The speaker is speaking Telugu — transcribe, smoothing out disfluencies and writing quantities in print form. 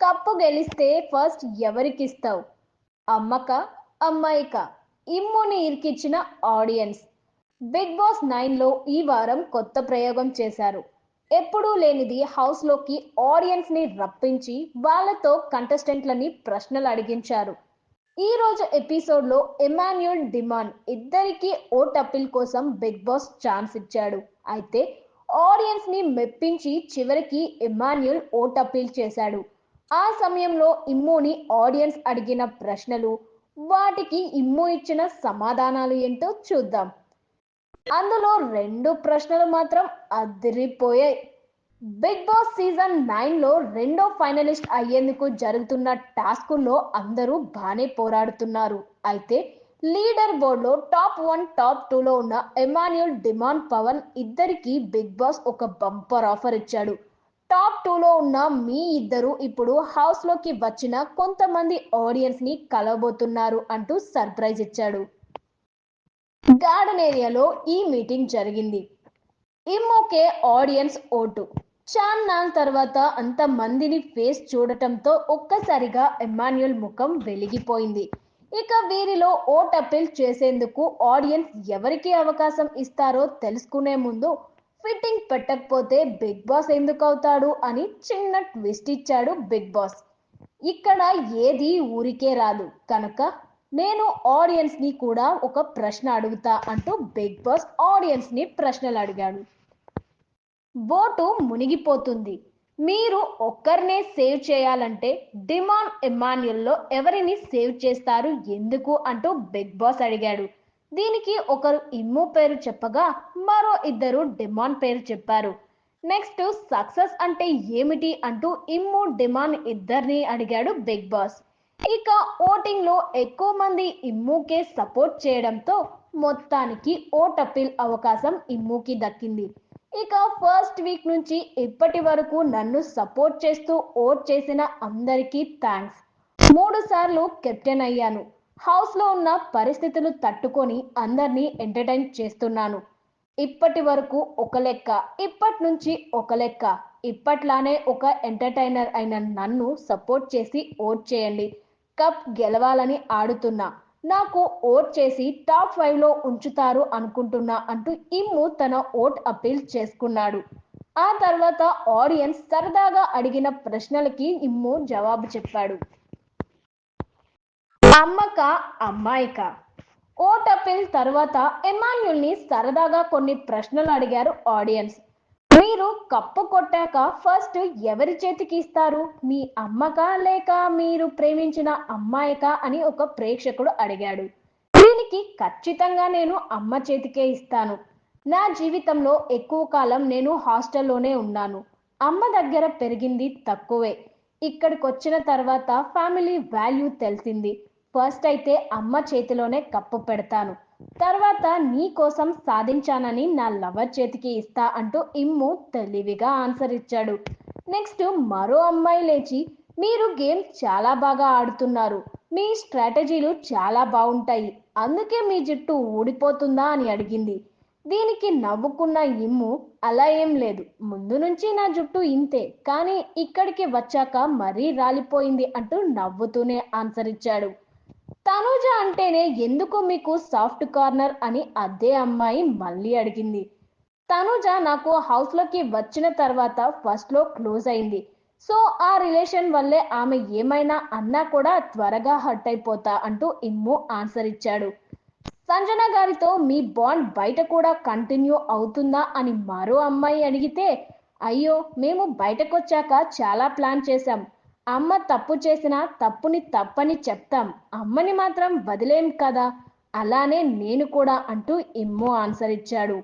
కప్పు గెలిస్తే ఫస్ట్ ఎవరికిస్తావు? అమ్మక? అమ్మాయిక? ఇమ్ముని ఇరికిచ్చిన ఆడియన్స్. బిగ్ బాస్ 9లో ఈ వారం కొత్త ప్రయోగం చేశారు. ఎప్పుడూ లేనిది హౌస్లోకి ఆడియన్స్ని రప్పించి వాళ్ళతో కంటెస్టెంట్లని ప్రశ్నలు అడిగించారు. ఈ రోజు ఎపిసోడ్లో ఎమాన్యుల్, డిమాండ్ ఇద్దరికీ ఓట్ అప్పీల్ కోసం బిగ్ బాస్ ఛాన్స్ ఇచ్చాడు. అయితే ఆడియన్స్ని మెప్పించి చివరికి ఎమాన్యుల్ ఓట్ అప్పీల్ చేశాడు. ఆ సమయంలో ఇమ్ముని ఆడియన్స్ అడిగిన ప్రశ్నలు, వాటికి ఇమ్ము ఇచ్చిన సమాధానాలు ఏంటో చూద్దాం. అందులో 2 ప్రశ్నలు మాత్రం అదిరిపోయాయి. బిగ్ బాస్ సీజన్ 9లో రెండో ఫైనలిస్ట్ అయ్యేందుకు జరుగుతున్న టాస్కుల్లో అందరూ బానే పోరాడుతున్నారు. అయితే లీడర్ బోర్డులో టాప్ 1, టాప్ 2లో ఉన్న ఎమాన్యుల్, డిమాండ్, పవన్ ఇద్దరికి బిగ్ బాస్ ఒక బంపర్ ఆఫర్ ఇచ్చాడు. టాప్ 2లో ఉన్న మీ ఇద్దరు ఇప్పుడు హౌస్లోకి వచ్చిన కొంతమంది ఆడియన్స్ని కలవబోతున్నారు అంటూ సర్ప్రైజ్ ఇచ్చాడు. గార్డెన్ ఏరియాలో ఈ మీటింగ్ జరిగింది. ఇమ్ముకే ఆడియన్స్ ఓటు. చాన్నాళ్ళ తర్వాత అంత మందిని ఫేస్ చూడటంతో ఒక్కసారిగా ఎమాన్యుల్ ముఖం వెలిగిపోయింది. ఇక వీరిలో ఓట్ అప్పీల్ చేసేందుకు ఆడియన్స్ ఎవరికి అవకాశం ఇస్తారో తెలుసుకునే ముందు ఫిట్టింగ్ పెట్టకపోతే బిగ్ బాస్ ఎందుకు అవుతాడు అని చిన్న ట్విస్ట్ ఇచ్చాడు బిగ్ బాస్. ఇక్కడ ఏది ఊరికే రాదు కనుక నేను ఆడియన్స్ ని కూడా ఒక ప్రశ్న అడుగుతా అంటూ బిగ్ బాస్ ఆడియన్స్ ని ప్రశ్నలు అడిగాడు. బోటు మునిగిపోతుంది. మీరు ఒక్కరినే సేవ్ చేయాలంటే డిమాండ్, ఎమాన్యుల్లో ఎవరిని సేవ్ చేస్తారు, ఎందుకు అంటూ బిగ్ బాస్ అడిగాడు. దీనికి ఒకరు ఇమ్ము పేరు చెప్పగా మరో ఇద్దరు డిమాండ్ పేరు చెప్పారు. నెక్స్ట్ సక్సెస్ అంటే ఏమిటి అంటూ ఇమ్ము, డిమాండ్ ఇద్దరిని అడిగాడు బిగ్ బాస్. ఇక ఓటింగ్ లో ఎక్కువ మంది ఇమ్ముకే సపోర్ట్ చేయడంతో మొత్తానికి ఓట్ అప్పీల్ అవకాశం ఇమ్ముకి దక్కింది. ఇక ఫస్ట్ వీక్ నుంచి ఇప్పటి వరకు నన్ను సపోర్ట్ చేస్తూ ఓట్ చేసిన అందరికీ థ్యాంక్స్. 3 సార్లు కెప్టెన్ అయ్యాను. హౌస్లో ఉన్న పరిస్థితులు తట్టుకొని అందరినీ ఎంటర్టైన్ చేస్తున్నాను. ఇప్పటి వరకు ఒక లెక్క, ఇప్పటి నుంచి ఒక లెక్క. ఇప్పట్లానే ఒక ఎంటర్టైనర్ అయిన నన్ను సపోర్ట్ చేసి ఓట్ చేయండి. కప్ గెలవాలని ఆడుతున్నా. నాకు ఓట్ చేసి టాప్ 5లో ఉంచుతారు అనుకుంటున్నా అంటూ ఇమ్ము తన ఓట్ అప్పీల్ చేసుకున్నాడు. ఆ తర్వాత ఆడియన్స్ సరదాగా అడిగిన ప్రశ్నలకి ఇమ్ము జవాబు చెప్పాడు. అమ్మక? అమ్మాయిక? ఓట్ అప్పీల్ తర్వాత ఎమాన్యుల్ని సరదాగా కొన్ని ప్రశ్నలు అడిగారు ఆడియన్స్. మీరు కప్పు కొట్టాక ఫస్ట్ ఎవరి చేతికి ఇస్తారు? మీ అమ్మకా లేక మీరు ప్రేమించిన అమ్మాయికా అని ఒక ప్రేక్షకుడు అడిగాడు. దీనికి ఖచ్చితంగా నేను అమ్మ చేతికే ఇస్తాను. నా జీవితంలో ఎక్కువ కాలం నేను హాస్టల్లోనే ఉన్నాను. అమ్మ దగ్గర పెరిగింది తక్కువే. ఇక్కడికి వచ్చిన తర్వాత ఫ్యామిలీ వాల్యూ తెలిసింది. ఫస్ట్ అయితే అమ్మ చేతిలోనే కప్పు పెడతాను. తర్వాత నీ కోసం సాధించానని నా లవర్ చేతికి ఇస్తా అంటూ ఇమ్ము తెలివిగా ఆన్సర్ ఇచ్చాడు. నెక్స్ట్ మరో అమ్మాయి లేచి, మీరు గేమ్ చాలా బాగా ఆడుతున్నారు. మీ స్ట్రాటజీలు చాలా బాగుంటాయి. అందుకే మీ జుట్టు ఊడిపోతుందా అని అడిగింది. దీనికి నవ్వుకున్న ఇమ్ము, అలా ఏం లేదు, ముందు నుంచి నా జుట్టు ఇంతే, కానీ ఇక్కడికి వచ్చాక మరీ రాలిపోయింది అంటూ నవ్వుతూనే ఆన్సర్ ఇచ్చాడు. తనూజ అంటేనే ఎందుకు మీకు సాఫ్ట్ కార్నర్ అని అదే అమ్మాయి మళ్ళీ అడిగింది. తనూజ నాకు హౌస్లోకి వచ్చిన తర్వాత ఫస్ట్లో క్లోజ్ అయింది. సో ఆ రిలేషన్ వల్లే ఆమె ఏమైనా అన్నా కూడా త్వరగా హర్ట్ అయిపోతా అంటూ ఇమ్ము ఆన్సర్ ఇచ్చాడు. సంజన గారితో మీ బాండ్ బయట కూడా కంటిన్యూ అవుతుందా అని మరో అమ్మాయి అడిగితే, అయ్యో మేము బయటకొచ్చాక చాలా ప్లాన్ చేశాం. అమ్మ తప్పు చేసినా తప్పుని తప్పని చెప్తాం. అమ్మని మాత్రం వదిలేం కదా, అలానే నేను కూడా అంటూ ఇమ్ము ఆన్సర్ ఇచ్చాడు.